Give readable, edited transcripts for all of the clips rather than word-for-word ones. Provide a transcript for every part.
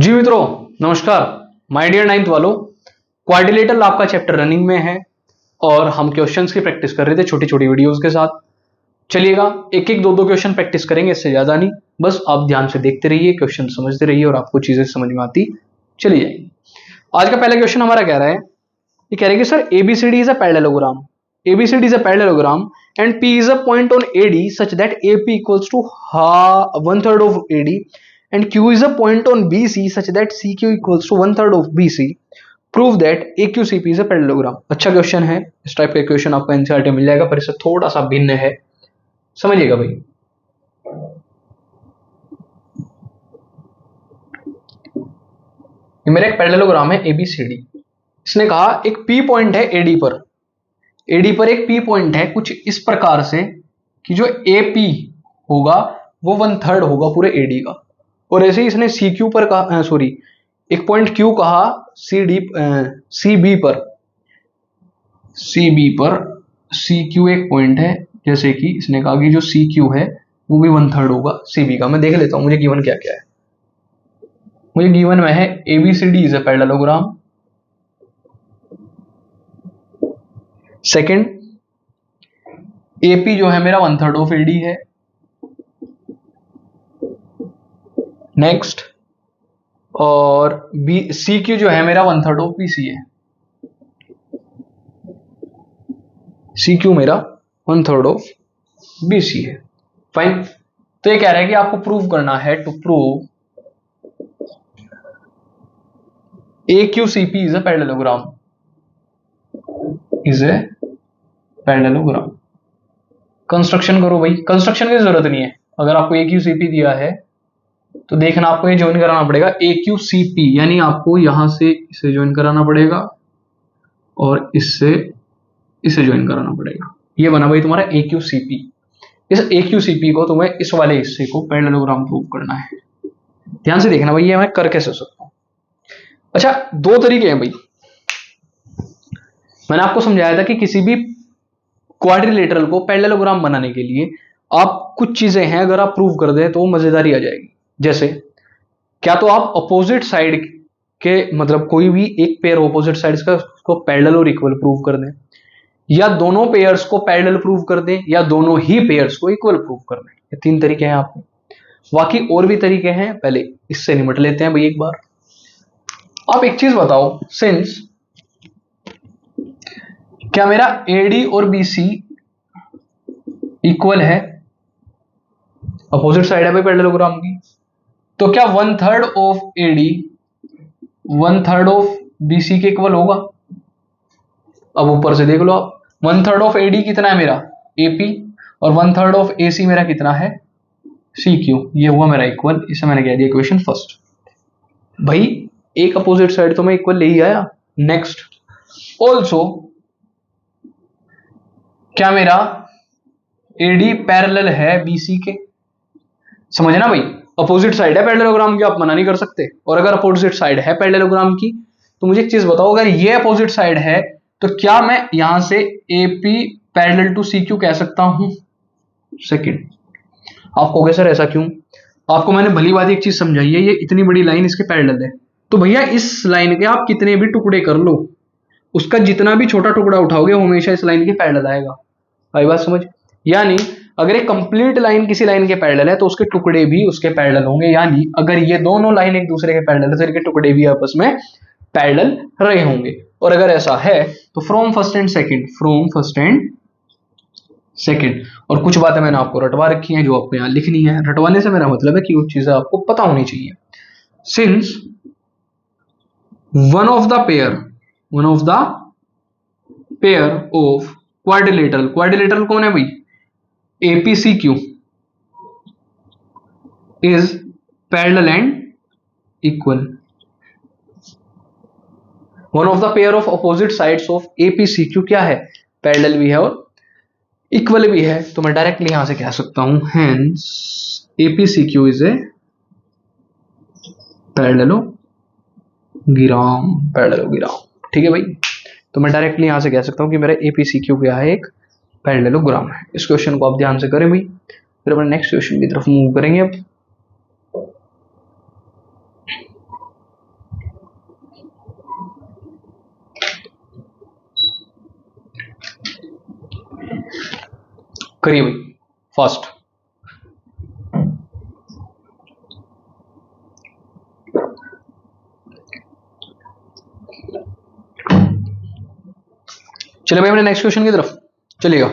जी मित्रों, नमस्कार। My dear ninth वालों, क्वाड्रिलेटरल आपका चैप्टर रनिंग में है और हम क्वेश्चंस की प्रैक्टिस कर रहे थे छोटी छोटी वीडियोस के साथ। चलिएगा, एक एक दो दो क्वेश्चन प्रैक्टिस करेंगे, इससे ज्यादा नहीं। बस आप ध्यान से देखते रहिए, क्वेश्चन समझते रहिए और आपको चीजें समझ में आती चली जाएंगी। आज का पहला क्वेश्चन हमारा कह रहा है, ये कह रहे हैं कि sir A B C D is a parallelogram, ABCD is a parallelogram and P is a point on AD such that AP equals to one third of AD and Q is a point on BC such that CQ equals to one third of BC. Prove that AQCP is a parallelogram. अच्छा question है, इस type का question आपको NCERT मिल जाएगा, पर इससे थोड़ा सा भिन्न है, समझिएगा भाई। ये मेरा एक पैरेललोग्राम है ABCD। इसने कहा एक P पॉइंट है AD पर, एडी पर एक पी पॉइंट है कुछ इस प्रकार से कि जो एपी होगा वो वन थर्ड होगा पूरे एडी का, और ऐसे ही इसने सी क्यू पर कहा, सॉरी एक पॉइंट क्यू कहा सीबी पर सी क्यू एक पॉइंट है, जैसे कि इसने कहा कि जो सी क्यू है वो भी वन थर्ड होगा सीबी का। मैं देख लेता हूं मुझे गिवन क्या क्या है। मुझे गिवन में है A B C D is a parallelogram, second A P जो है मेरा वन थर्ड ऑफ एडी है, नेक्स्ट, और बी सी क्यू जो है मेरा वन थर्ड ऑफ बीसी है, सी क्यू मेरा वन थर्ड ऑफ बीसी है। फाइन। तो ये कह रहा है कि आपको प्रूव करना है, to prove AQCP is a parallelogram, is a parallelogram. Construction करो भाई, कंस्ट्रक्शन की जरूरत नहीं है। अगर आपको AQCP दिया है तो देखना आपको ये ज्वाइन कराना पड़ेगा AQCP, यानी आपको यहां से इसे ज्वाइन कराना पड़ेगा और इससे इसे ज्वाइन कराना पड़ेगा। ये बना भाई तुम्हारा AQCP। इस AQCP को तुम्हें इस वाले हिस्से को पैरेललोग्राम प्रूव करना है। ध्यान से देखना भाई, ये मैं कर कैसे सकता हूं। अच्छा, दो तरीके हैं भाई। मैंने आपको समझाया था कि किसी भी क्वाड्रिलेटरल को पैरेललोग्राम बनाने के लिए आप कुछ चीजें हैं, अगर आप प्रूव कर दें तो मजेदारी आ जाएगी। जैसे क्या तो आप अपोजिट साइड के, मतलब कोई भी एक पेयर अपोजिट साइड्स का उसको पैरेलल और इक्वल प्रूव कर दें, या दोनों पेयर्स को पैरेलल प्रूव कर दें, या दोनों ही पेयर्स को इक्वल प्रूव कर दें। ये तीन तरीके हैं आपको, बाकी और भी तरीके हैं, पहले इससे निपट लेते हैं भाई एक बार। आप एक चीज बताओ, सिंस क्या मेरा एडी और बीसी इक्वल है, अपोजिट साइड है भाई पैरेललोग्राम की, तो क्या one third of A D one third of B C के इक्वल होगा? अब ऊपर से देख लो आप, वन थर्ड ऑफ एडी कितना है मेरा एपी, और वन थर्ड ऑफ एसी मेरा कितना है सी क्यू। ये हुआ मेरा इक्वल, इसे मैंने कह दिया इक्वेशन फर्स्ट। भाई एक अपोजिट साइड तो मैं इक्वल ले ही आया। नेक्स्ट, ऑल्सो क्या मेरा एडी पैरेलल है बीसी के? समझना भाई, अपोजिट साइड है पैरेललोग्राम की, आप मना नहीं कर सकते। और अगर अपोजिट साइड है पैरेललोग्राम की तो मुझे एक चीज बताओ, अगर ये अपोजिट साइड है तो क्या मैं यहां से A P parallel to C Q कह सकता हूं? सेकंड, आप कहोगे सर ऐसा क्यों? आपको मैंने भली बात एक चीज समझाई है, ये इतनी बड़ी लाइन इसके पैरेलल है, तो भैया इस लाइन के आप कितने भी टुकड़े कर लो, उसका जितना भी छोटा टुकड़ा उठाओगे वो हमेशा इस लाइन के पैरेलल आएगा। आई बात समझ? यानी अगर एक कंप्लीट लाइन किसी लाइन के पैरेलल है तो उसके टुकड़े भी उसके पैरेलल होंगे, यानी अगर ये दोनों लाइन एक दूसरे के पैरेलल है तो इनके टुकड़े भी आपस में पैरेलल रहे होंगे। और अगर ऐसा है तो फ्रॉम फर्स्ट एंड सेकंड, और कुछ बातें मैंने आपको रटवा रखी हैं जो आपको यहां लिखनी है। रटवाने से मेरा मतलब है कि कुछ चीजें आपको पता होनी चाहिए। Since one of the pair of quadrilateral कौन है भाई? APCQ is parallel and equal. One of the pair of opposite sides of APCQ क्या है? पैरेलल भी है और इक्वल भी है। तो मैं डायरेक्टली यहां से कह सकता हूं, hence APCQ is a parallelogram. ठीक है भाई, तो मैं डायरेक्टली यहां से कह सकता हूं कि मेरा APCQ क्या है? एक पैरेललोग्राम है। इस क्वेश्चन को आप ध्यान से करें भाई, फिर अपन नेक्स्ट क्वेश्चन की तरफ मूव करेंगे। अब करिए भाई फास्ट। चलिए भाई अपने नेक्स्ट क्वेश्चन की तरफ चलिएगा।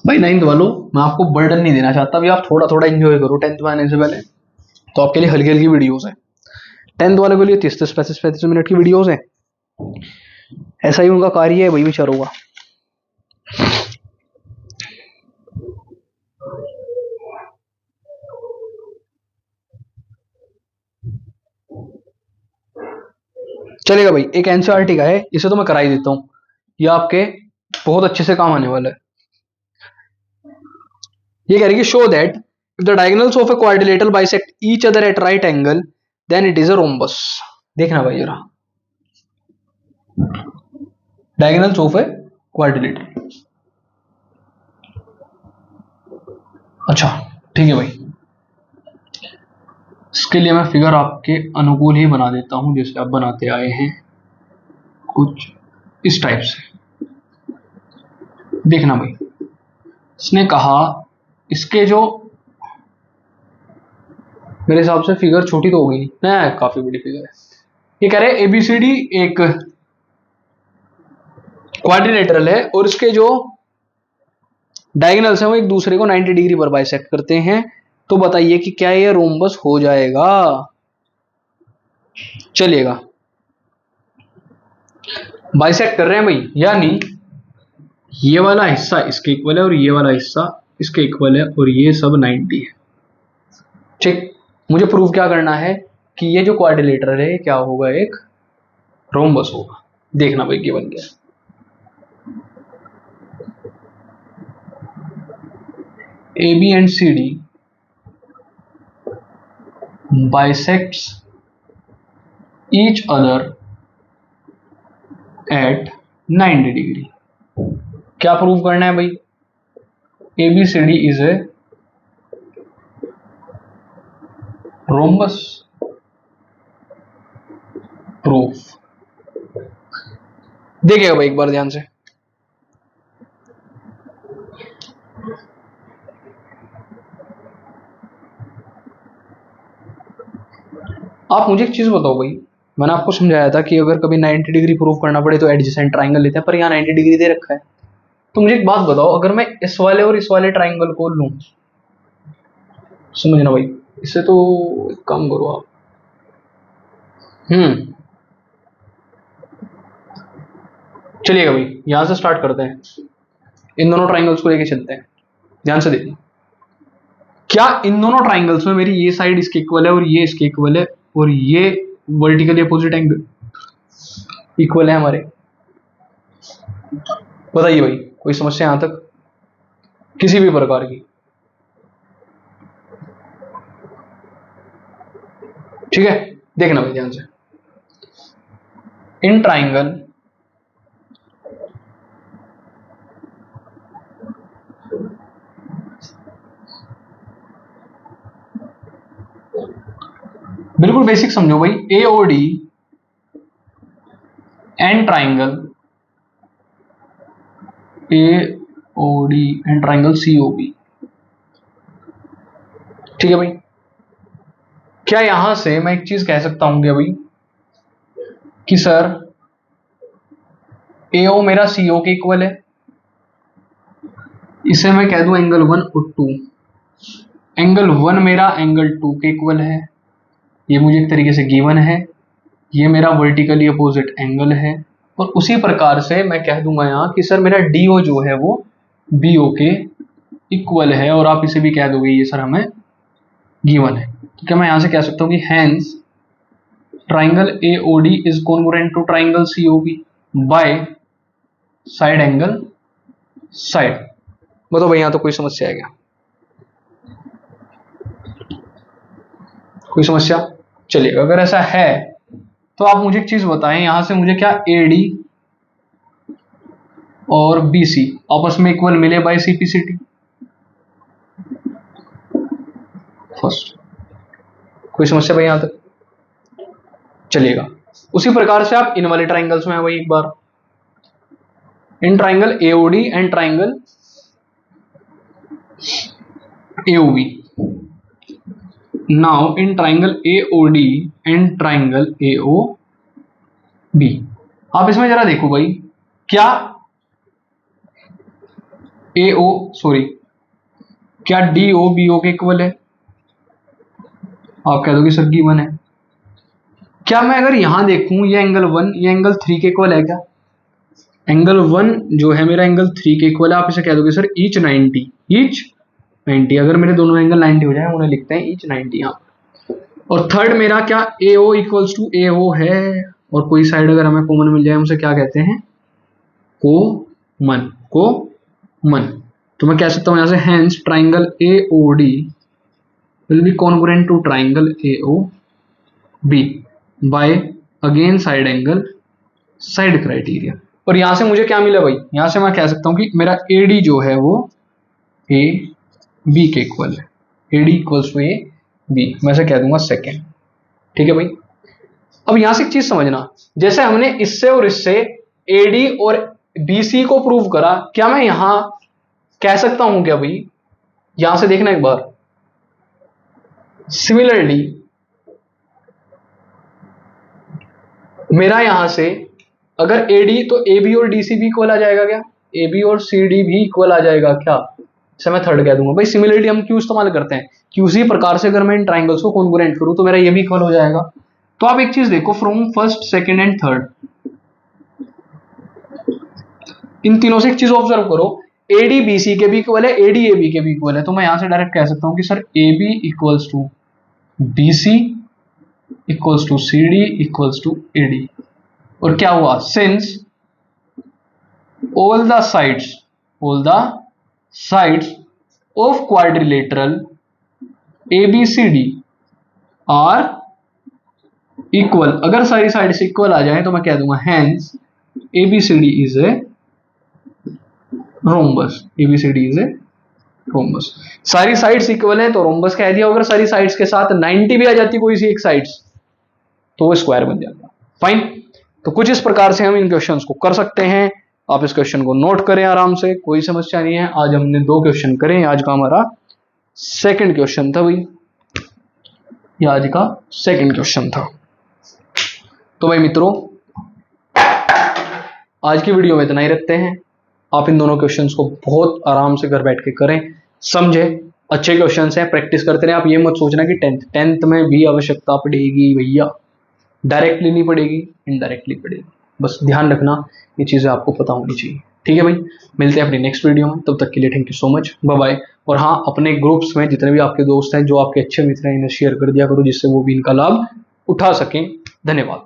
भाई 9th वालों, मैं आपको बर्डन नहीं देना चाहता, भी आप थोड़ा थोड़ा एंजॉय करो 10th में आने से पहले। तो आपके लिए हल्की हल्की वीडियोस है। 10th वालों के लिए 30-35 मिनट की वीडियोस है। ऐसा ही उनका कार्य है, वही विचार होगा। चलेगा भाई, एक एनसीईआरटी का है, इसे तो मैं करा ही देता हूं, ये आपके बहुत अच्छे से काम आने वाला है। ये कह रही है show that if the diagonals of a quadrilateral bisect each other at right angle then it is a rhombus. देखना भाई जरा, डायगोनल्स ऑफ ए क्वाड्रिलेटरल। अच्छा ठीक है भाई, इसके लिए मैं फिगर आपके अनुकूल ही बना देता हूं, जैसे आप बनाते आए हैं कुछ इस टाइप से। देखना भाई, इसने कहा इसके जो, मेरे हिसाब से फिगर छोटी तो होगी नहीं, काफी बड़ी फिगर है। ये कह रहे हैं एबीसीडी एक क्वाड्रिलेटरल है और इसके जो डायगोनल्स हैं वो एक दूसरे को 90 डिग्री पर बाइसेक्ट करते हैं, तो बताइए कि क्या ये रोम्बस हो जाएगा। चलिएगा, बाइसेक्ट कर रहे हैं भाई, यानी ये वाला हिस्सा इसके इक्वल है और ये वाला हिस्सा इसके इक्वल है और ये सब 90 है। ठीक, मुझे प्रूव क्या करना है कि ये जो क्वाड्रिलेटरल है क्या होगा, एक रोम्बस होगा। देखना भाई गिवन क्या है। AB and CD bisects each other at 90 degree. क्या प्रूव करना है भाई, ABCD is a rhombus. Proof देखिएगा भाई एक बार ध्यान से। आप मुझे एक चीज बताओ भाई, मैंने आपको समझाया था कि अगर कभी 90 डिग्री प्रूव करना पड़े तो एडजेसेंट ट्राइंगल लेते हैं, पर यहाँ 90 डिग्री दे रखा है। तो मुझे एक बात बताओ, अगर मैं इस वाले और इस वाले ट्राइंगल को लूं, समझना भाई, इससे तो एक काम करो आप, चलिएगा भाई यहां से स्टार्ट करते हैं, इन दोनों ट्राइंगल्स को लेके चलते हैं। ध्यान से देखना, क्या इन दोनों ट्राइंगल्स में मेरी ये साइड इसके इक्वल है और ये इसके इक्वल है और ये वर्टिकली अपोजिट एंगल इक्वल है हमारे? बताइए भाई, कोई समस्या यहां तक किसी भी प्रकार की? ठीक है, देखना भाई ध्यान से, इन ट्राइंगल बिल्कुल बेसिक समझो भाई, AOD and triangle AOD and triangle COB। ठीक है भाई, क्या यहां से मैं एक चीज कह सकता हूं क्या भाई कि सर AO मेरा CO के इक्वल है, इसे मैं कह दूं एंगल 1 और 2, एंगल 1 मेरा एंगल 2 के इक्वल है, ये मुझे एक तरीके से गिवन है, ये मेरा वर्टिकली अपोजिट एंगल है, और उसी प्रकार से मैं कह दूंगा यहां कि सर मेरा DO जो है वो BO के इक्वल है, और आप इसे भी कह दोगे ये सर हमें गिवन है। तो क्या मैं यहां से कह सकता हूं कि hence triangle AOD is congruent to triangle COB by side angle side. बताओ भाई यहां तो कोई समस्या है क्या? कोई समस्या? चलिए, अगर ऐसा है तो आप मुझे एक चीज बताएं, यहां से मुझे क्या AD और BC आपस में इक्वल मिले बाय CPCT फर्स्ट। कोई समस्या भाई यहां तक? चलिएगा, उसी प्रकार से आप इन वाले ट्राइंगल्स में है वही एक बार, in triangle AOD and triangle AOB. Now in triangle AOD and triangle AOB, आप इसमें जरा देखो भाई, क्या क्या डीओ बीओ के इक्वल है? आप कह दोगे सर गिवन है। क्या मैं अगर यहां देखूं ये एंगल 1 ये एंगल 3 के इक्वल है क्या? एंगल 1 जो है मेरा एंगल 3 के इक्वल है। आप इसे कह दोगे सर ईच 90। अगर मेरे दोनों एंगल 90 हो जाए उन्हें लिखते हैं ईच 90 यहां। और थर्ड मेरा क्या AO इक्वल्स टू AO है, और कोई साइड अगर हमें कॉमन मिल जाए उसे क्या कहते हैं? कॉमन। तो मैं कह सकता हूं यहां से hence triangle AOD will be congruent to triangle AOB by again side criteria. और यहां से मुझे क्या मिला भाई? यहां से मैं कह सकता हूं कि मेरा AD जो है वो AB के इक्वल है। AD इक्वल्स टू AB, मैं से कह दूंगा सेकेंड। ठीक है भाई। अब यहां से एक चीज समझना, जैसे हमने इससे और इससे AD और BC को प्रूव करा, क्या मैं यहां कह सकता हूं क्या भाई? यहां से देखना एक बार, सिमिलरली मेरा यहां से अगर AD तो AB और DC भी इक्वल आ जाएगा क्या? AB और CD भी इक्वल आ जाएगा क्या? इसे मैं थर्ड कह दूंगा भाई। सिमिलरिटी हम क्यों इस्तेमाल करते हैं कि उसी प्रकार से अगर मैं इन ट्राइंगल्स को कॉन्ग्रुएंट करूं तो मेरा ये भी इक्वल हो जाएगा। तो आप एक चीज देखो, from first second and third in तीनों से एक चीज ऑब्जर्व करो, AD BC के भी इक्वल है, AD AB के भी इक्वल है। तो मैं यहां से डायरेक्ट कह सकता हूं कि sir AB equals to BC equals to CD equals to AD। और क्या हुआ? Since all the sides of quadrilateral ABCD are equal, अगर सारी साइड्स इक्वल आ जाए तो मैं कह दूंगा hence ABCD is a rhombus। ABCD is a rhombus। सारी साइड्स इक्वल है तो रोम्बस कह दिया। अगर सारी साइड्स के साथ 90 भी आ जाती कोई सी एक साइड्स तो वो स्क्वायर बन जाता। फाइन। तो कुछ इस प्रकार से हम इन क्वेश्चंस को कर सकते हैं। आप इस क्वेश्चन को नोट करें आराम से, कोई समस्या नहीं है। आज हमने 2 क्वेश्चन करे, आज का हमारा सेकंड क्वेश्चन था भाई, ये आज का सेकंड क्वेश्चन था। तो भाई मित्रों आज की वीडियो में इतना ही रखते हैं। आप इन दोनों क्वेश्चंस को बहुत आराम से घर बैठ के करें, समझे, अच्छे क्वेश्चंस हैं, प्रैक्टिस करते रहें। आप ये मत सोचना कि टेंथ में भी आवश्यकता पड़ेगी भैया, डायरेक्टली नहीं पड़ेगी, इनडायरेक्टली पड़ेगी। बस ध्यान रखना, ये चीजें आपको पता होनी चाहिए। ठीक है भाई, मिलते हैं अपनी नेक्स्ट वीडियो में, तब तक के लिए thank you so much, bye bye. और हाँ, अपने ग्रुप्स में जितने भी आपके दोस्त हैं, जो आपके अच्छे मित्र हैं, इन्हें शेयर कर दिया करो जिससे वो भी इनका लाभ उठा सकें। धन्यवाद।